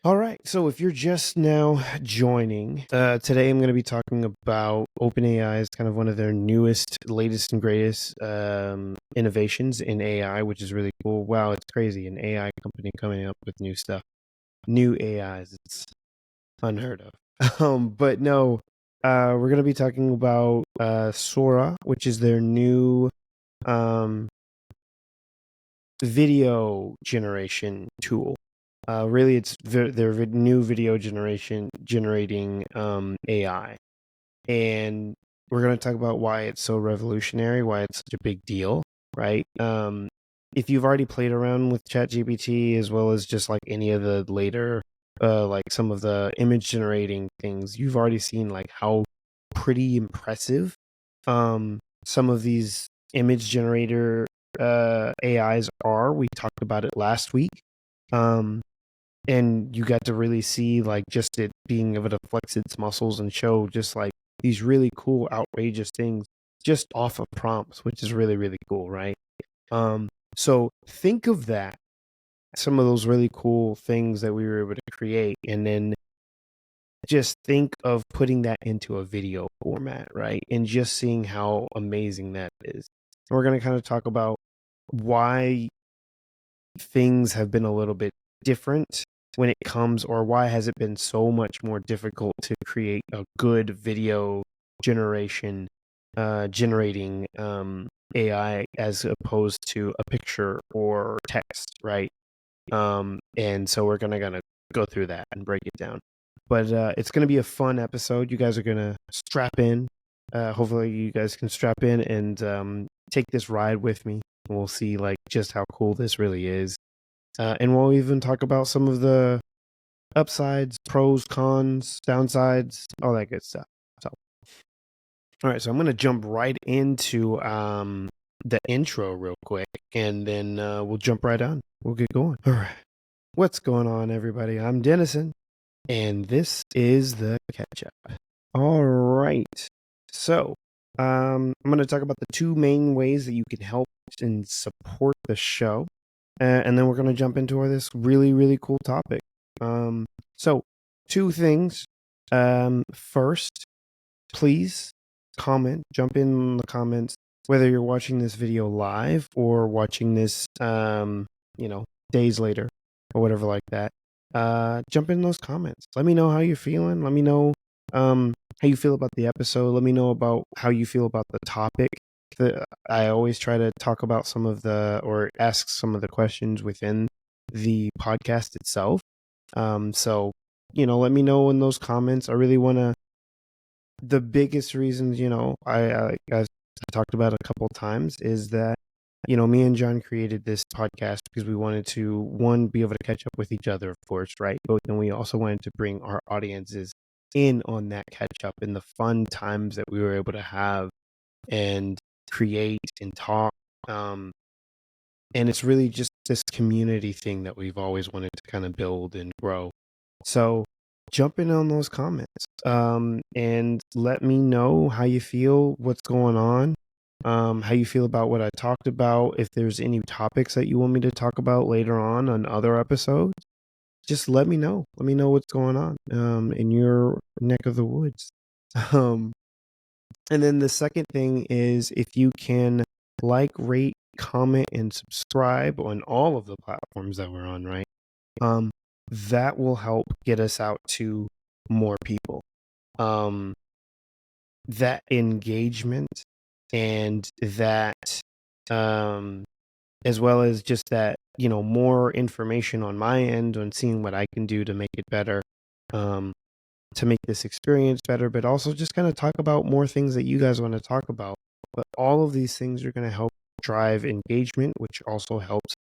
All right. So if you're just now joining, today I'm going to be talking about OpenAI's kind of one of their newest, latest, and greatest innovations in AI, which is really cool. Wow, it's crazy. An AI company coming up with new stuff, new AIs. It's unheard of. But no, we're going to be talking about Sora, which is their new um, video generation tool. Really, it's their new video generating AI, and we're going to talk about why it's so revolutionary, why it's such a big deal, right? If you've already played around with ChatGPT as well as just like any of the later, like some of the image generating things, you've already seen like how pretty impressive some of these image generator AIs are. We talked about it last week. Um, and you got to really see like just it being able to flex its muscles and show just like these really cool, outrageous things just off of prompts, which is really, really cool, right? So think of that, some of those really cool things that we were able to create, and then just think of putting that into a video format, right? And just seeing how amazing that is. And we're going to kind of talk about why things have been a little bit different when it comes, or why has it been so much more difficult to create a good video generation generating AI as opposed to a picture or text, right? And so we're gonna go through that and break it down. But it's gonna be a fun episode. You guys are gonna strap in. Hopefully, you guys can strap in and take this ride with me. And we'll see like just how cool this really is. And we'll even talk about some of the upsides, pros, cons, downsides, all that good stuff. So, all right, so I'm gonna jump right into the intro real quick, and then we'll jump right on. We'll get going. All right, what's going on, everybody? I'm Denison, and this is the Catchup. All right, so I'm gonna talk about the two main ways that you can help and support the show. And then we're going to jump into this really, really cool topic. So, two things. First, please jump in the comments, whether you're watching this video live or watching this, days later or whatever like that. Jump in those comments. Let me know how you're feeling. Let me know how you feel about the episode. Let me know about how you feel about the topic. I always try to talk about or ask some of the questions within the podcast itself. So, let me know in those comments. I really want to, the biggest reasons, I talked about a couple times is that, me and John created this podcast because we wanted to, one, be able to catch up with each other, of course, right? But then we also wanted to bring our audiences in on that catch up and the fun times that we were able to have and create and talk. And it's really just this community thing that we've always wanted to kind of build and grow. So jump in on those comments and let me know how you feel, what's going on, how you feel about what I talked about. If there's any topics that you want me to talk about later on other episodes, just let me know. Let me know what's going on in your neck of the woods. Um, and then the second thing is if you can like, rate, comment, and subscribe on all of the platforms that we're on, right? That will help get us out to more people. That engagement and that, as well as just that, more information on my end on seeing what I can do to make it better. To make this experience better, but also just kind of talk about more things that you guys want to talk about. But all of these things are going to help drive engagement, which also helps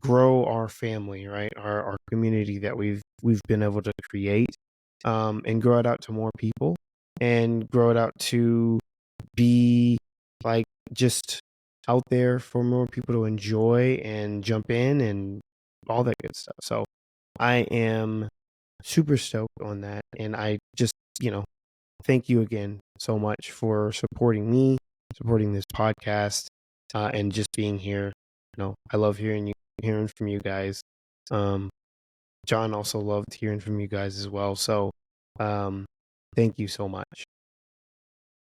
grow our family, right? Our community that we've been able to create, and grow it out to more people, and grow it out to be like just out there for more people to enjoy and jump in and all that good stuff. So I am super stoked on that. And I just, thank you again so much for supporting me, supporting this podcast, and just being here. I love hearing from you guys. John also loved hearing from you guys as well. So thank you so much.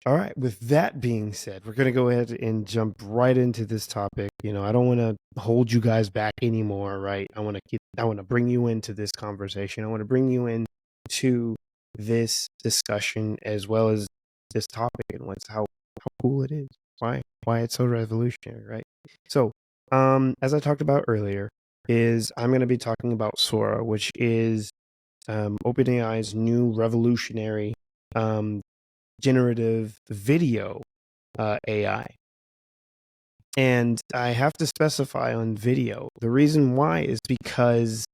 All right. With that being said, we're going to go ahead and jump right into this topic. I don't want to hold you guys back anymore, right? I want to bring you into this conversation. I want to bring you into this discussion as well as this topic and how cool it is. Why it's so revolutionary, right? So, as I talked about earlier, I'm going to be talking about Sora, which is OpenAI's new revolutionary generative video AI. And I have to specify on video. The reason why is because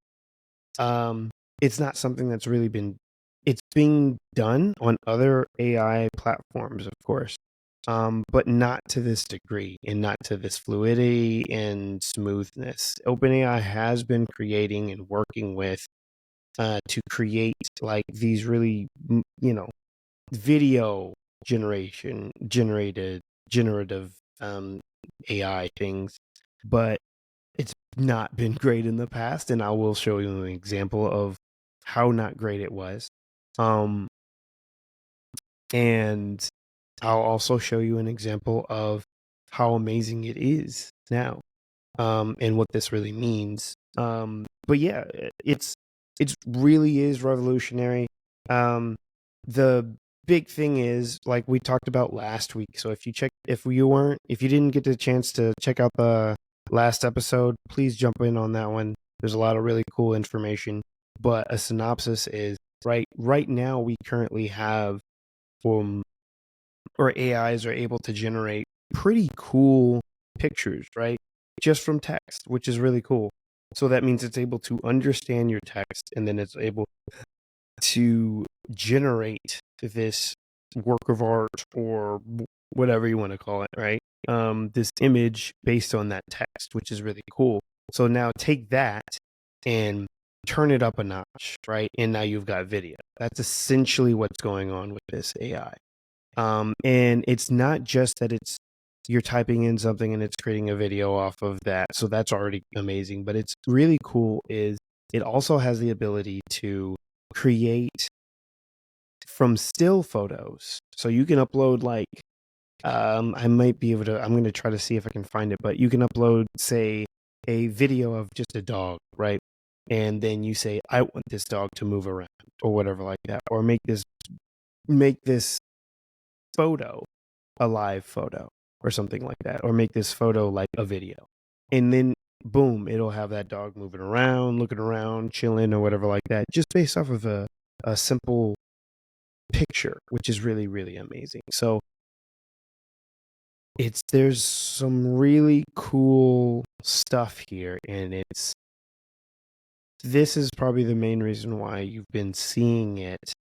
it's not something that's really it's being done on other AI platforms, of course, but not to this degree and not to this fluidity and smoothness. OpenAI has been creating and working with to create like these really, video generative AI things, but it's not been great in the past, and I will show you an example of how not great it was. And I'll also show you an example of how amazing it is now, and what this really means. But yeah, it really is revolutionary. The big thing is, like we talked about last week. So if you didn't get the chance to check out the last episode, please jump in on that one. There's a lot of really cool information. But a synopsis is right now we currently have or AIs are able to generate pretty cool pictures, right? Just from text, which is really cool. So that means it's able to understand your text, and then it's able to generate this work of art or whatever you want to call it, right? This image based on that text, which is really cool. So now take that and turn it up a notch, right? And now you've got video. That's essentially what's going on with this AI. And it's not just that you're typing in something and it's creating a video off of that. So that's already amazing. But it's really cool is it also has the ability to create from still photos. So you can upload I'm going to try to see if I can find it, but you can upload, say, a video of just a dog, right? And then you say, I want this dog to move around or whatever like that, or make this photo a live photo or something like that, or make this photo like a video. And then boom, it'll have that dog moving around, looking around, chilling or whatever like that, just based off of a simple picture, which is really, really amazing. So there's some really cool stuff here, and this is probably the main reason why you've been seeing it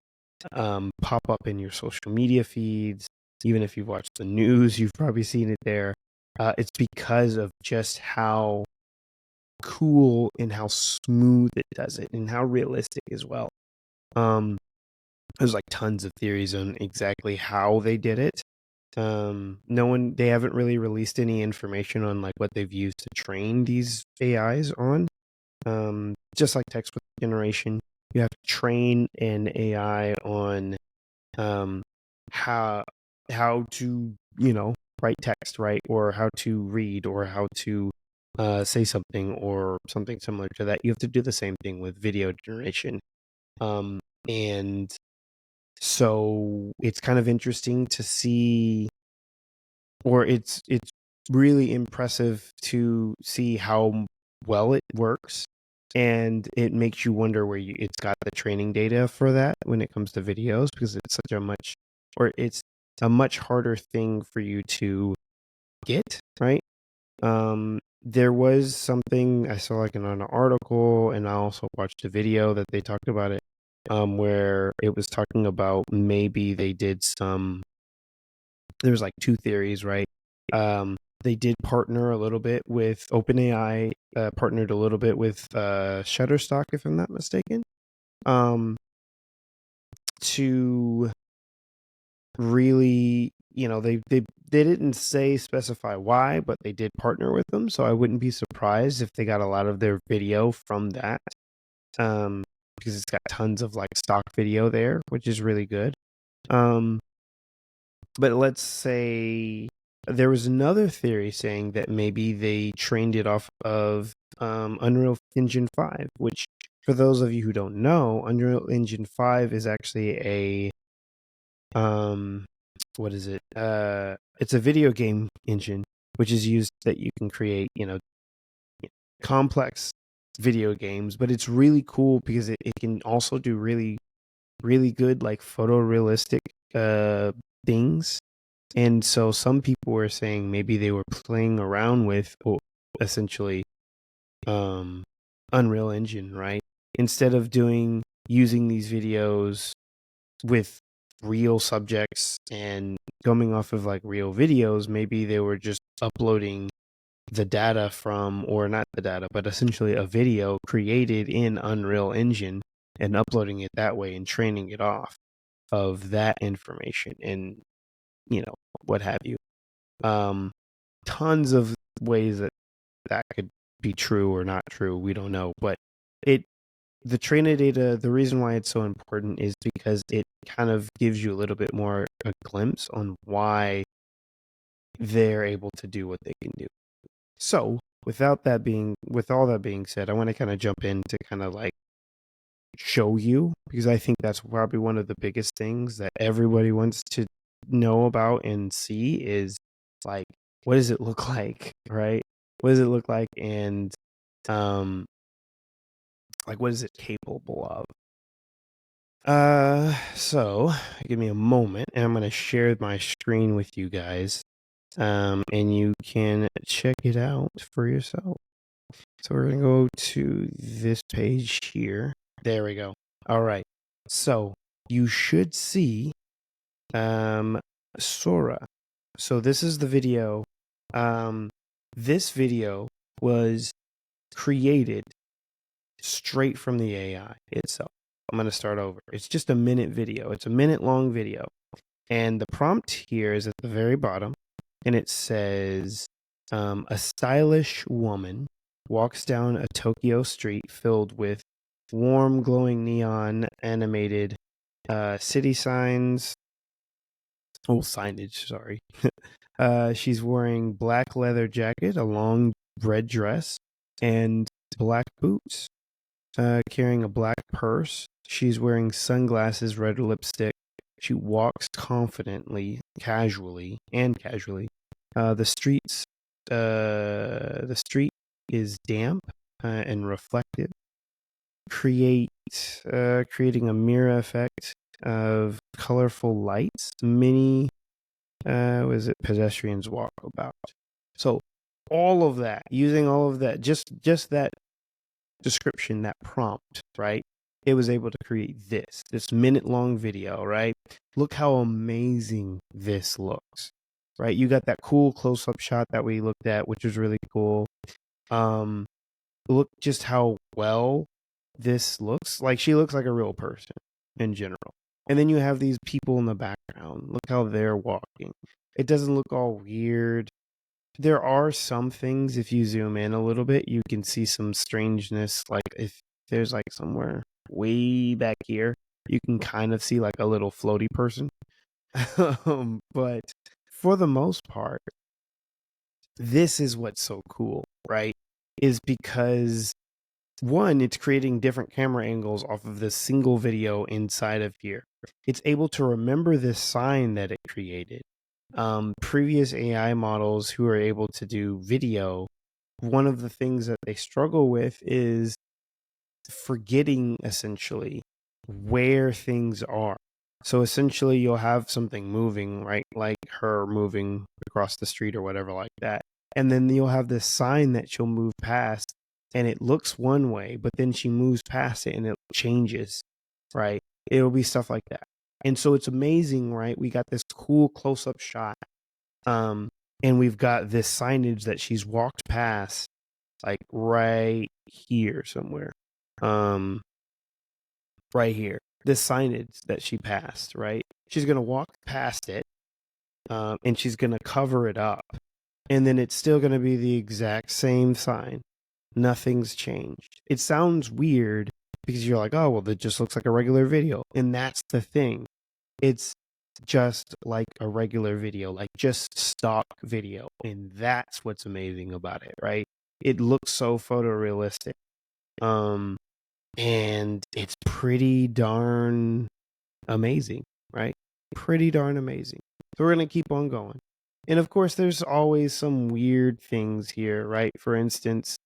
pop up in your social media feeds. Even if you've watched the news, you've probably seen it there. It's because of just how cool and how smooth it does it, and how realistic as well. There's like tons of theories on exactly how they did it. They haven't really released any information on like what they've used to train these AIs on. Just like text generation, you have to train an AI on how to write text, right, or how to read, or how to say something, or something similar to that. You have to do the same thing with video generation, and so it's kind of interesting to see, or it's really impressive to see how well it works, and it makes you wonder where it's got the training data for that when it comes to videos, because it's it's a much harder thing for you to get, right? There was something I saw like in an article, and I also watched a video that they talked about it, where it was talking about maybe they did there's like two theories, right? They did partner a little bit with OpenAI, partnered a little bit with Shutterstock, if I'm not mistaken, to really, they didn't specify why, but they did partner with them. So I wouldn't be surprised if they got a lot of their video from that. because it's got tons of like stock video there, which is really good. But let's say there was another theory saying that maybe they trained it off of Unreal Engine 5, which, for those of you who don't know, Unreal Engine 5 is actually a what is it? It's a video game engine which is used that you can create, complex video games, but it's really cool because it can also do really, really good like photorealistic things. And so some people were saying maybe they were playing around with essentially Unreal Engine, right? Instead of using these videos with real subjects and coming off of like real videos, maybe they were just uploading the data from, or not the data, but essentially a video created in Unreal Engine and uploading it that way and training it off of that information and, what have you. Tons of ways that could be true or not true. We don't know, but the trainer data, the reason why it's so important is because it kind of gives you a little bit more a glimpse on why they're able to do what they can do. So with all that being said, I want to kind of jump in to kind of like show you, because I think that's probably one of the biggest things that everybody wants to know about and see is like, what does it look like, right? What does it look like? And like, what is it capable of? So give me a moment and I'm going to share my screen with you guys. And you can check it out for yourself. So we're going to go to this page here. There we go. All right. So you should see, Sora. So this is the video. This video was created straight from the AI itself. I'm going to start over. It's just a minute video. It's a minute long video. And the prompt here is at the very bottom. And it says, a stylish woman walks down a Tokyo street filled with warm, glowing neon animated city signs. Oh, signage, sorry. She's wearing black leather jacket, a long red dress, and black boots. Carrying a black purse. She's wearing sunglasses, red lipstick. She walks confidently, casually. The street is damp and reflective, creating a mirror effect of colorful lights. Many, pedestrians walk about. So all of that, using all of that, just that description, that prompt, right? It was able to create this minute-long video, right? Look how amazing this looks, right? You got that cool close-up shot that we looked at, which was really cool. Look just how well this looks. Like, she looks like a real person in general. And then you have these people in the background. Look how they're walking. It doesn't look all weird. There are some things, if you zoom in a little bit, you can see some strangeness. Like if there's like somewhere way back here, you can kind of see like a little floaty person. But for the most part, this is what's so cool, right? Is because one, it's creating different camera angles off of this single video inside of here. It's able to remember this sign that it created. Previous AI models who are able to do video, one of the things that they struggle with is forgetting essentially where things are. So essentially you'll have something moving, right? Like her moving across the street or whatever like that. And then you'll have this sign that she'll move past and it looks one way, but then she moves past it and it changes, right? It'll be stuff like that. And so it's amazing, right? We got this cool close-up shot. And we've got this signage that she's walked past, like right here somewhere. Right here. This signage that she passed, right? She's going to walk past it, and she's going to cover it up. And then it's still going to be the exact same sign. Nothing's changed. It sounds weird, because you're like, oh, well, that just looks like a regular video. And that's the thing. It's just like a regular video, like just stock video. And that's what's amazing about it, right? It looks so photorealistic. And it's pretty darn amazing, right? Pretty darn amazing. So we're going to keep on going. And of course, there's always some weird things here, right? For instance,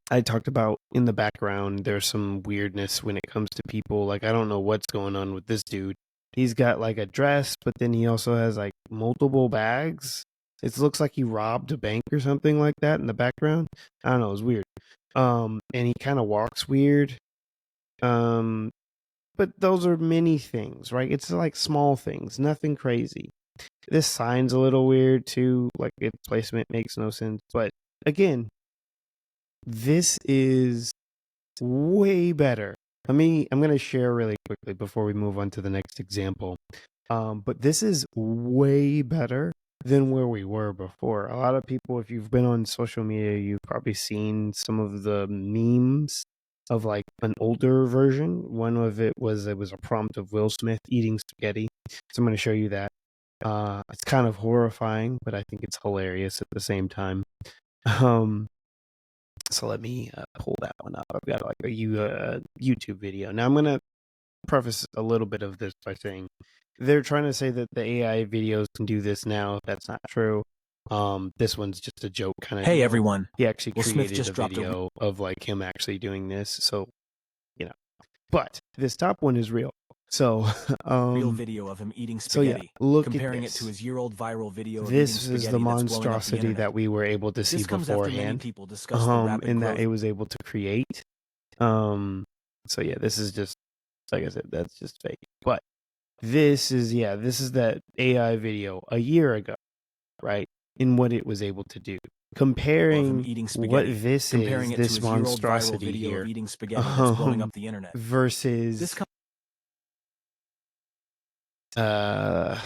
I talked about in the background, there's some weirdness when it comes to people. Like, I don't know what's going on with this dude. He's got like a dress, but then he also has like multiple bags. It looks like he robbed a bank or something like that in the background. I don't know, it's weird. And he kind of walks weird. But those are many things, right? It's like small things, nothing crazy. This sign's a little weird too, like its placement makes no sense. But again, this is way better. I'm going to share really quickly before we move on to the next example. But this is way better than where we were before. A lot of people, if you've been on social media, you've probably seen some of the memes of like an older version. One of it was a prompt of Will Smith eating spaghetti. So I'm going to show you that. It's kind of horrifying, but I think it's hilarious at the same time. So let me pull that one up. I've got like a YouTube video. Now I'm going to preface a little bit of this by saying they're trying to say that the AI videos can do this now. That's not true. This one's just a joke kind of. Hey everyone! He actually Will Smith created just a dropped video of like him actually doing this. So, but this top one is real. So, real video of him eating spaghetti. So yeah, look comparing at this. it to his year-old viral video of This eating spaghetti is the monstrosity that's blowing up the that we were able to see this comes after many beforehand. people discuss the rapid And growth. that it was able to create. So yeah, this is just, like I said, that's just fake. But this is that AI video a year ago, right? In what it was able to do. Comparing what this comparing is, this monstrosity here, of eating spaghetti that's blowing up the internet, versus I'm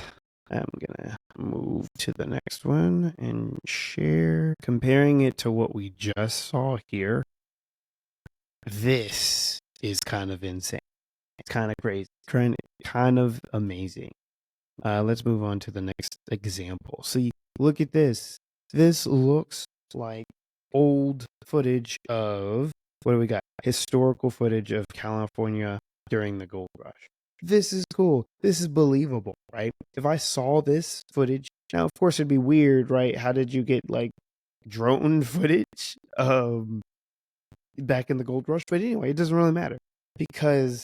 gonna move to the next one and share. Comparing it to what we just saw here, this is kind of insane. It's kind of crazy, kind of amazing. Let's move on to the next example. See, look at this. This looks like old footage of, what do we got? Historical footage of California during the gold rush. This is cool. This is believable, right? If I saw this footage, now of course it'd be weird, right? How did you get like drone footage back in the gold rush? But anyway, it doesn't really matter because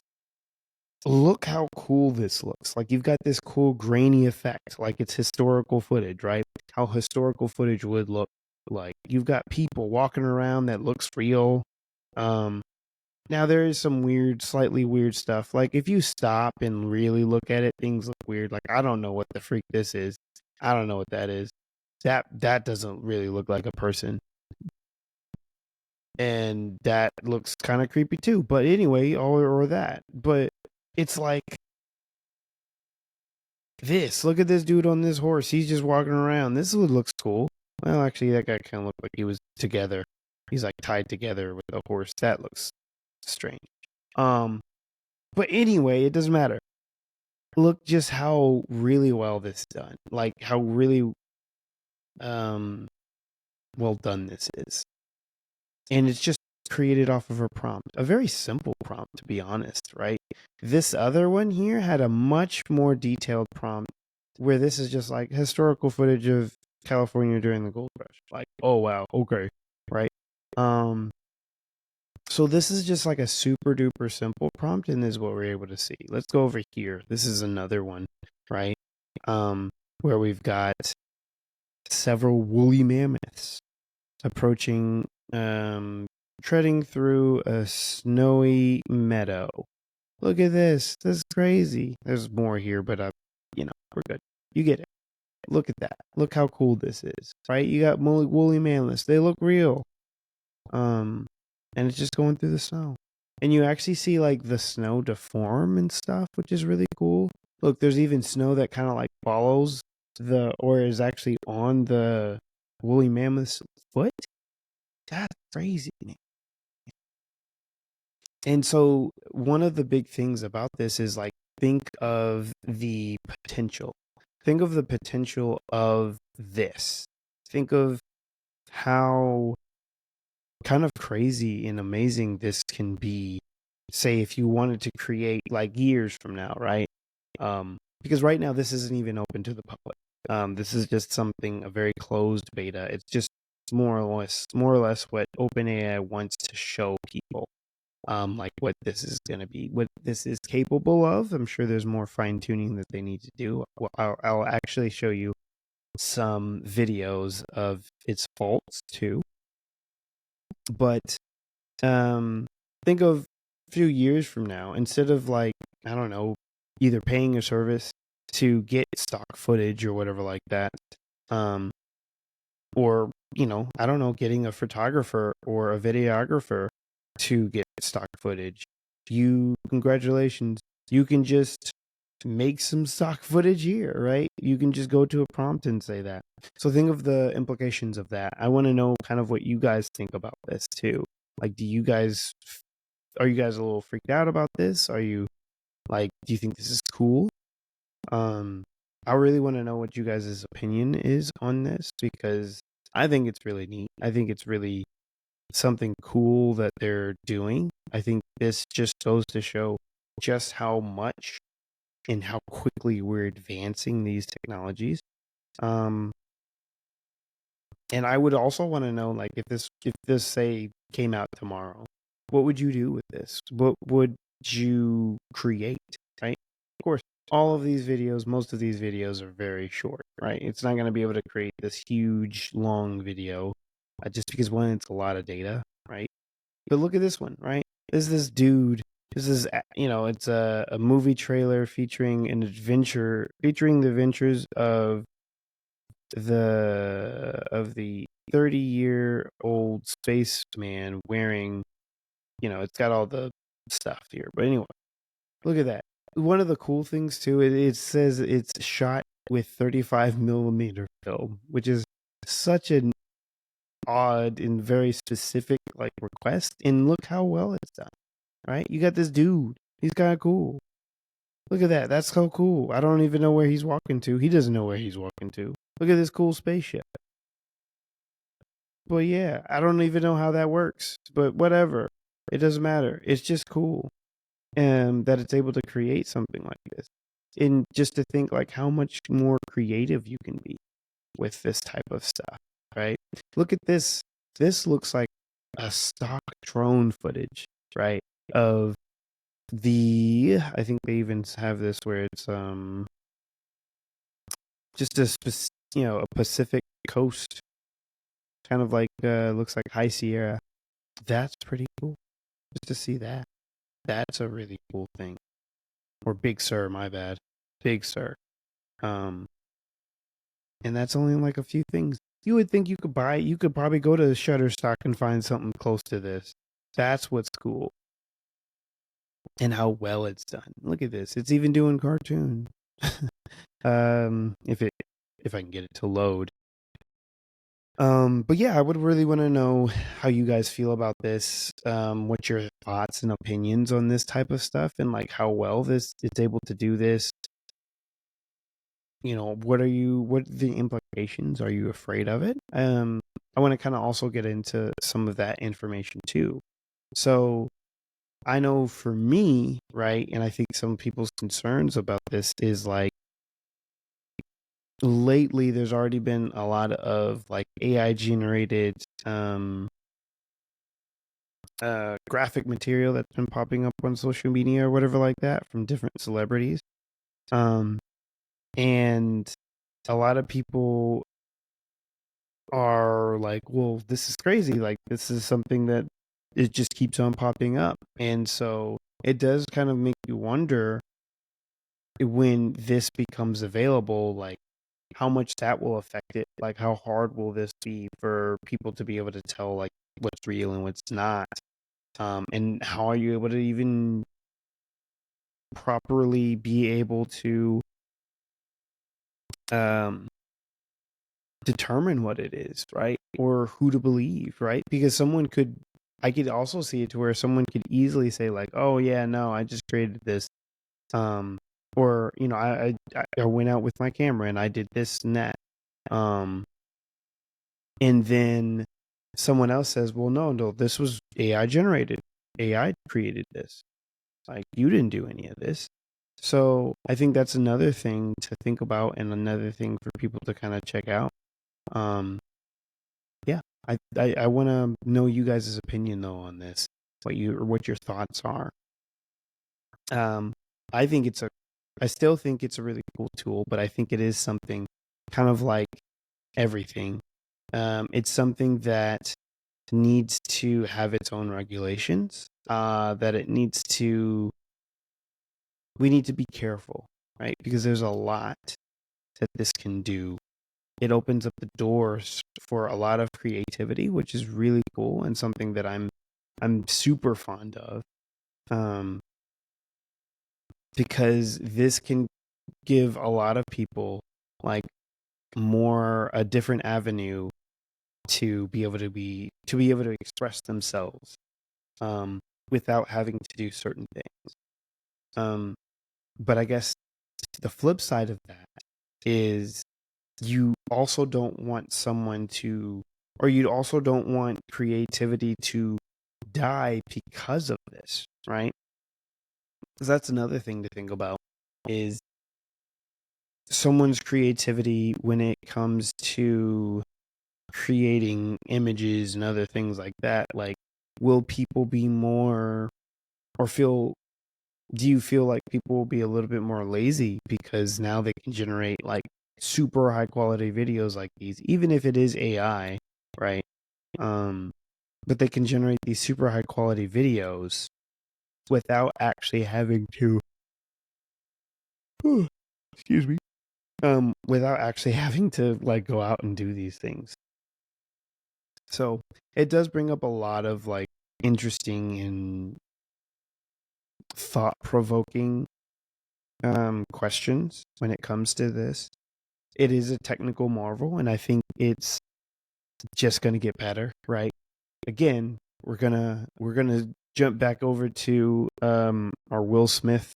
look how cool this looks. Like you've got this cool grainy effect, like it's historical footage, right? How historical footage would look like. You've got people walking around that looks real. Now there is some slightly weird stuff. Like if you stop and really look at it, things look weird. Like I don't know what the freak this is. I don't know what that is. That doesn't really look like a person. And that looks kind of creepy too. But anyway, or that. But it's like this. Look at this dude on this horse. He's just walking around. This looks cool. Well, actually, that guy kind of looked like he was together. He's like tied together with a horse. That looks strange. But anyway, it doesn't matter. Look just how really well this is done. Like how really well done this is. And it's just created off of a prompt. A very simple prompt, to be honest, right? This other one here had a much more detailed prompt where this is just like historical footage of California during the gold rush. Like, oh wow, okay, right? So this is just like a super duper simple prompt, and this is what we're able to see. Let's go over here. This is another one, right? Where we've got several woolly mammoths approaching, treading through a snowy meadow. Look at this. This is crazy. There's more here, but we're good. You get it. Look at that. Look how cool this is, right? You got woolly mammoths. They look real. And it's just going through the snow. And you actually see like the snow deform and stuff, which is really cool. Look, there's even snow that kind of like follows or is actually on the woolly mammoth's foot. That's crazy. And so one of the big things about this is like, think of the potential. Think of the potential of this. Think of how kind of crazy and amazing this can be. Say if you wanted to create like years from now, right? Because right now this isn't even open to the public. This is just something, a very closed beta. It's just more or less what OpenAI wants to show people. Like what this is going to be, what this is capable of. I'm sure there's more fine tuning that they need to do. Well, I'll actually show you some videos of its faults too. But think of a few years from now, instead of like, I don't know, either paying a service to get stock footage or whatever like that, or, I don't know, getting a photographer or a videographer to get stock footage. Congratulations, you can just make some stock footage here, right? You can just go to a prompt and say that. So think of the implications of that. I want to know kind of what you guys think about this too. Like, are you guys a little freaked out about this? Are you like, do you think this is cool? I really want to know what you guys' opinion is on this, because I think it's really neat. I think it's really something cool that they're doing. I think this just goes to show just how much and how quickly we're advancing these technologies. And I would also want to know, like, if this say came out tomorrow, what would you do with this? What would you create? Right? Of course, most of these videos are very short, right? It's not going to be able to create this huge, long video, just because one, it's a lot of data, right? But look at this one, right? This dude. This is, it's a movie trailer featuring the adventures of the 30-year-old spaceman wearing, it's got all the stuff here. But anyway, look at that. One of the cool things too, it says it's shot with 35 millimeter film, which is such an odd and very specific like request. And look how well it's done, right? You got this dude. He's kind of cool. Look at that. That's so cool. I don't even know where he's walking to. He doesn't know where he's walking to. Look at this cool spaceship. But yeah, I don't even know how that works. But whatever. It doesn't matter. It's just cool. That it's able to create something like this. And just to think like how much more creative you can be with this type of stuff, right? Look at this. This looks like a stock drone footage, right? Of I think they even have this where it's just a Pacific coast, kind of like looks like High Sierra. That's pretty cool. Just to see that. That's a really cool thing. Or Big Sur, my bad. Big Sur. And that's only like a few things. You would think you could probably go to Shutterstock and find something close to this. That's what's cool. And how well it's done. Look at this. It's even doing cartoon. If I can get it to load. But yeah, I would really want to know how you guys feel about this. What's your thoughts and opinions on this type of stuff, and like how well it's able to do this. What are the implications? Are you afraid of it? I want to kind of also get into some of that information too. So I know for me, right, and I think some people's concerns about this is like, lately there's already been a lot of like AI generated graphic material that's been popping up on social media or whatever like that from different celebrities. And a lot of people are like, well, this is crazy. Like, this is something that it just keeps on popping up. And so it does kind of make you wonder, when this becomes available, like how much that will affect it. Like, how hard will this be for people to be able to tell like what's real and what's not? And how are you able to even properly be able to determine what it is, right? Or who to believe, right? Because someone could I could also see it to where someone could easily say like, "Oh yeah, no, I just created this," or I went out with my camera and I did this and that, and then someone else says, "Well, no, this was AI generated. AI created this. Like you didn't do any of this." So I think that's another thing to think about and another thing for people to kind of check out. Yeah, I want to know you guys' opinion though on this, what your thoughts are. I think I still think it's a really cool tool, but I think it is something kind of like everything. It's something that needs to have its own regulations. We need to be careful, right? Because there's a lot that this can do. It opens up the doors for a lot of creativity, which is really cool and something that I'm super fond of. Because this can give a lot of people like a different avenue to be able to express themselves without having to do certain things. But I guess the flip side of that is you also don't want you also don't want creativity to die because of this, right? Because that's another thing to think about is someone's creativity when it comes to creating images and other things like that. Like, will people be more or feel do you feel like people will be a little bit more lazy because now they can generate like super high quality videos like these, even if it is AI, right? But they can generate these super high quality videos without actually having to excuse me, without actually having to like go out and do these things. So it does bring up a lot of like interesting and thought provoking questions when it comes to this. It is a technical marvel, and I think it's just going to get better, right? Again, we're gonna jump back over to our Will Smith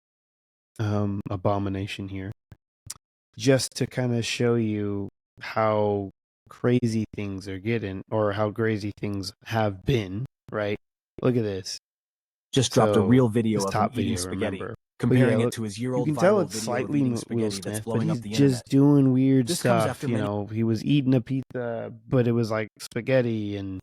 abomination here, just to kind of show you how crazy things are getting, or how crazy things have been, right? Look at this. Just dropped a real video this of him top eating video, spaghetti, remember? comparing Yeah, it look, to his you year-old can tell viral it's video of slightly eating Will spaghetti that's Smith, but blowing up he's the just internet. doing weird This comes stuff. after many He was eating a pizza, but it was like spaghetti, and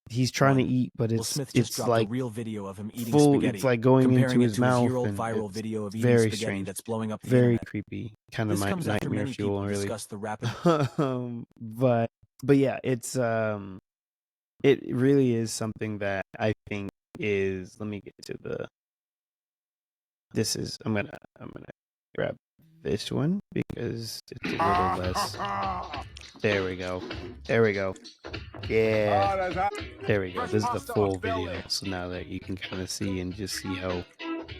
he's trying to eat, but Will Smith just dropped a like real video of him eating full. It's spaghetti, like going into comparing it his to his mouth, year-old and viral it's video of eating very spaghetti strange, that's blowing up the very internet. creepy, kind of This comes after nightmare many fuel, people really. discuss the rapid but yeah, it really is something that I think is. Let me get to the. This is I'm gonna grab this one because it's a little less. There we go. Yeah. There we go. This is the full video. So now that you can kind of see and just see how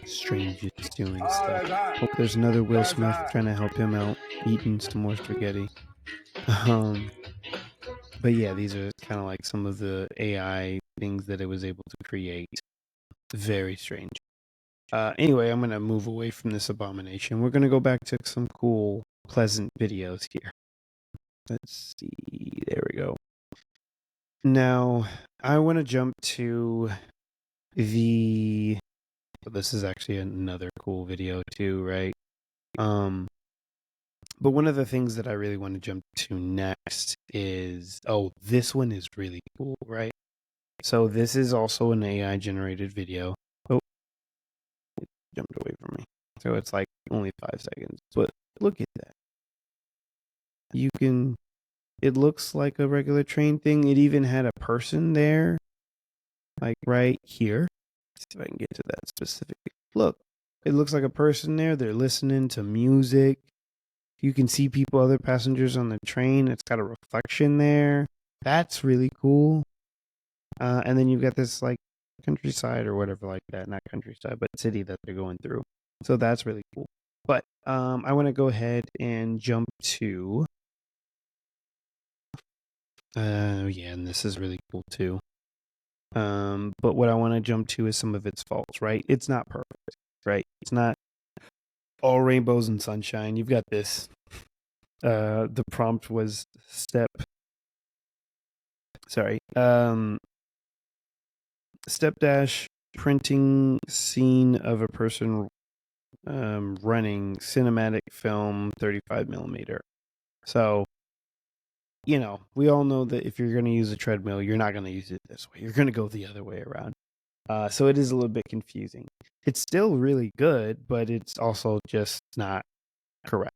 strange it's doing stuff. Hope there's another Will Smith trying to help him out eating some more spaghetti. But yeah, these are kind of like some of the AI things that it was able to create. Very strange. Anyway, I'm going to move away from this abomination. We're going to go back to some cool, pleasant videos here. Let's see. There we go. Now, I want to jump to this is actually another cool video too, right? But one of the things that I really want to jump to next is, this one is really cool, right? So this is also an AI generated video. Oh, it jumped away from me. So it's like only 5 seconds, but look at that. It looks like a regular train thing. It even had a person there, like right here. Let's see if I can get to that specific. Look, it looks like a person there. They're listening to music. You can see other passengers on the train. It's got a reflection there. That's really cool. And then you've got this like countryside or whatever like that. Not countryside, but city that they're going through. So that's really cool. But I want to go ahead and jump to and this is really cool too. But what I want to jump to is some of its faults, right? It's not perfect, right? It's not all rainbows and sunshine. You've got this. The prompt was step dash printing scene of a person running cinematic film 35 millimeter. So, we all know that if you're going to use a treadmill, you're not going to use it this way. You're going to go the other way around. So it is a little bit confusing. It's still really good, but it's also just not correct.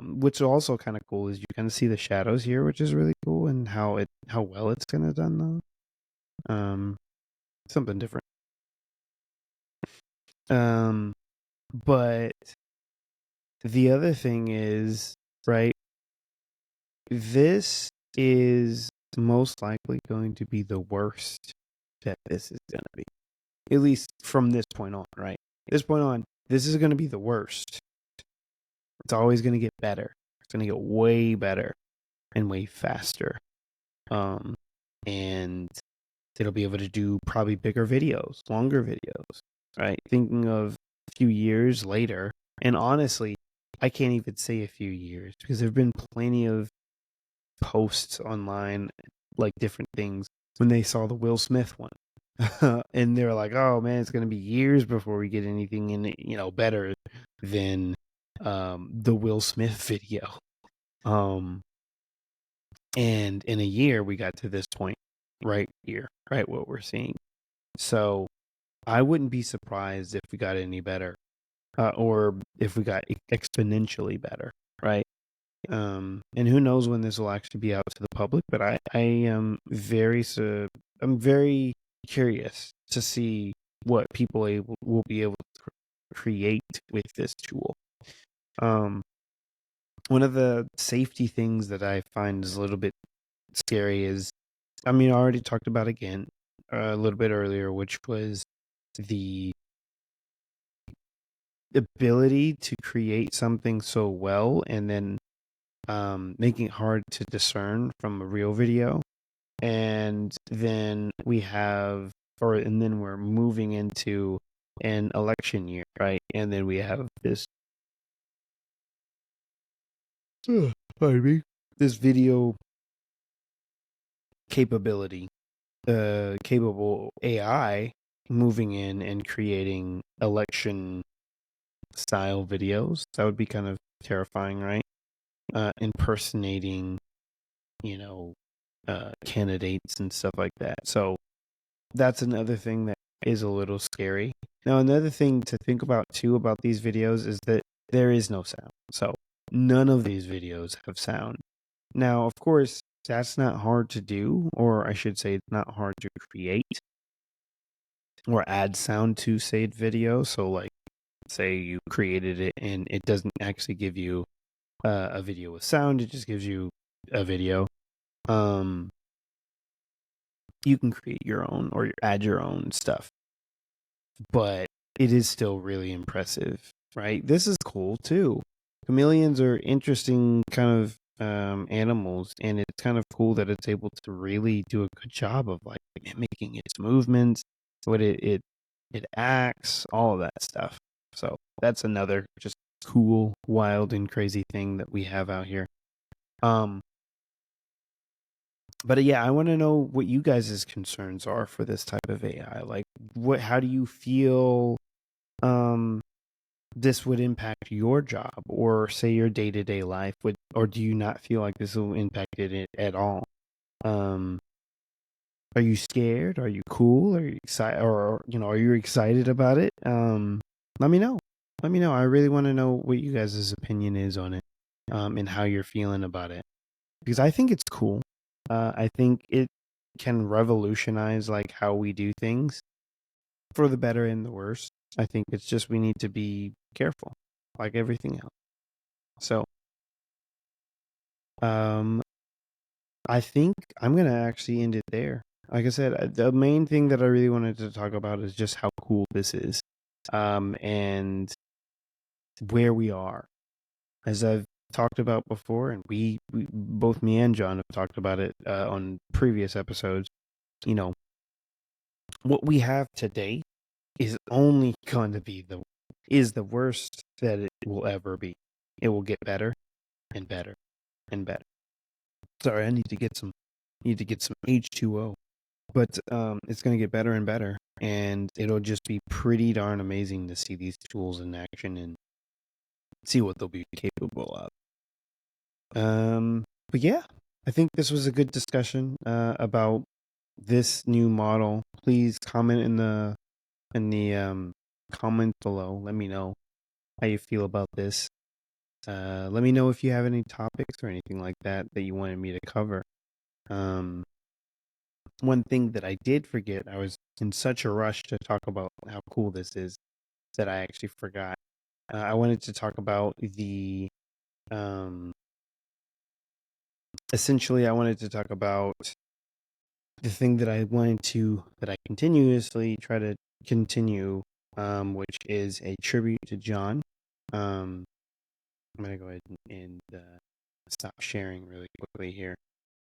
Which is also kind of cool is you kind of see the shadows here, which is really cool, and how well it's kind of done though. Something different. But the other thing is, right, this is most likely going to be the worst that this is going to be. At least from this point on, right? This point on, this is going to be the worst. It's always going to get better. It's going to get way better and way faster. And it'll be able to do probably bigger videos, longer videos, right? Thinking of a few years later, and honestly, I can't even say a few years because there have been plenty of posts online, like different things, when they saw the Will Smith one. And they were like, oh man, it's going to be years before we get anything in, better than the Will Smith video. And in a year, we got to this point right here, right? What we're seeing. So I wouldn't be surprised if we got any better, or if we got exponentially better, right? And who knows when this will actually be out to the public, but I am I'm very curious to see what people will be able to create with this tool. One of the safety things that I find is a little bit scary is, I already talked about again a little bit earlier, which was the ability to create something so well and then making it hard to discern from a real video. And then we're moving into an election year, right? And then we have this this video capable AI moving in and creating election style videos. That would be kind of terrifying, right? Impersonating, candidates and stuff like that. So that's another thing that is a little scary. Now, another thing to think about too about these videos is that there is no sound. So none of these videos have sound. Now, of course, that's not hard to do, or I should say it's not hard to create or add sound to said video. So like, say you created it and it doesn't actually give you a video with sound, it just gives you a video. You can create your own or add your own stuff, but it is still really impressive, right? This is cool too. Chameleons are interesting kind of animals, and it's kind of cool that it's able to really do a good job of like mimicking its movements, what it acts, all of that stuff. So that's another just cool, wild, and crazy thing that we have out here. But yeah, I want to know what you guys' concerns are for this type of AI. Like, how do you feel this would impact your job, or say your day-to-day life? Or do you not feel like this will impact it at all? Are you scared? Are you cool? Are you excited? Or are you excited about it? Let me know. I really want to know what you guys' opinion is on it, and how you're feeling about it, because I think it's cool. I think it can revolutionize like how we do things, for the better and the worse. I think it's just we need to be careful, like everything else. So, I think I'm gonna actually end it there. Like I said, the main thing that I really wanted to talk about is just how cool this is, and where we are. As I've talked about before, and we both me and John have talked about it on previous episodes. what we have today is only going to be the worst that it will ever be. It will get better and better and better. Sorry, I need to get some H2O. But it's going to get better and better, and it'll just be pretty darn amazing to see these tools in action and see what they'll be capable of. But yeah, I think this was a good discussion about this new model. Please comment in the comment below. Let me know how you feel about this. Let me know if you have any topics or anything like that you wanted me to cover. One thing that I did forget, I was in such a rush to talk about how cool this is that I actually forgot. I wanted to talk about essentially, I wanted to talk about the thing that I continuously try to continue, which is a tribute to John. I'm going to go ahead and stop sharing really quickly here.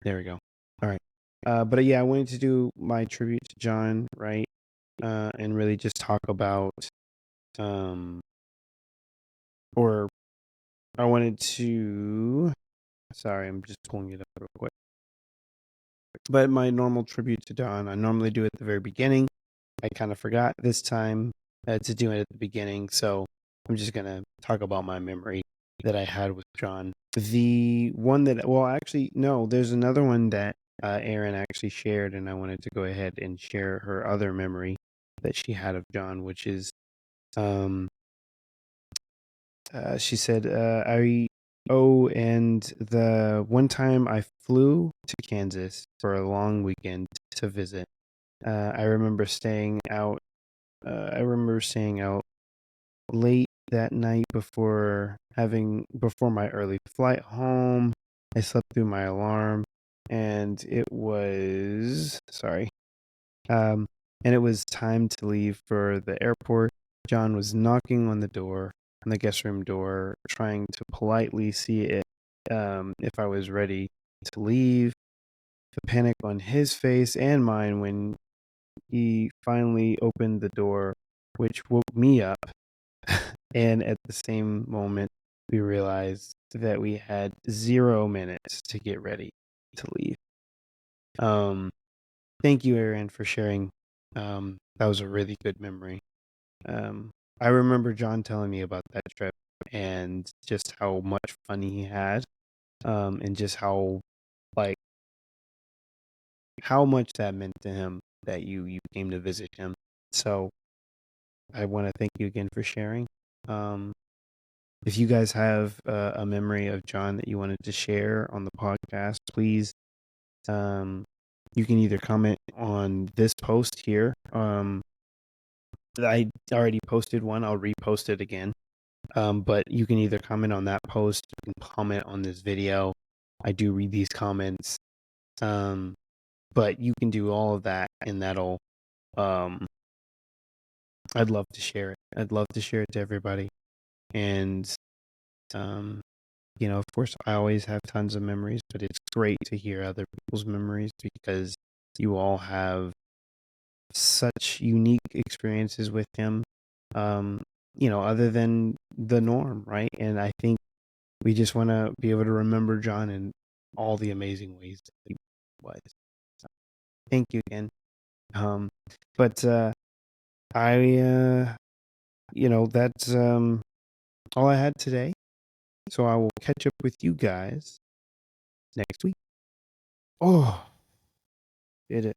There we go. All right. But yeah, I wanted to do my tribute to John, right? And really just talk about, or I wanted to, sorry, I'm just pulling it up real quick. But my normal tribute to John, I normally do it at the very beginning. I kind of forgot this time to do it at the beginning. So I'm just going to talk about my memory that I had with John. The one that, well, actually, no, there's another one that Erin actually shared, and I wanted to go ahead and share her other memory that she had of John, which is, she said, and the one time I flew to Kansas for a long weekend to visit, I remember staying out. Late that night before my early flight home. I slept through my alarm, and it was time to leave for the airport. John was knocking on the guest room door, trying to politely see if I was ready to leave. The panic on his face and mine when he finally opened the door, which woke me up. And at the same moment, we realized that we had 0 minutes to get ready to leave. Thank you, Aaron, for sharing. That was a really good memory. I remember John telling me about that trip and just how much fun he had, and just how much that meant to him that you came to visit him. So I want to thank you again for sharing. If you guys have a memory of John that you wanted to share on the podcast, please, you can either comment on this post here. I already posted one. I'll repost it again. But you can either comment on that post, you can comment on this video. I do read these comments. But you can do all of that, and that'll, I'd love to share it. I'd love to share it to everybody. And, of course, I always have tons of memories, but it's great to hear other people's memories because you all have such unique experiences with him, other than the norm, right? And I think we just want to be able to remember John in all the amazing ways that he was. So, thank you again. But that's all I had today. So I will catch up with you guys next week. Oh, did it.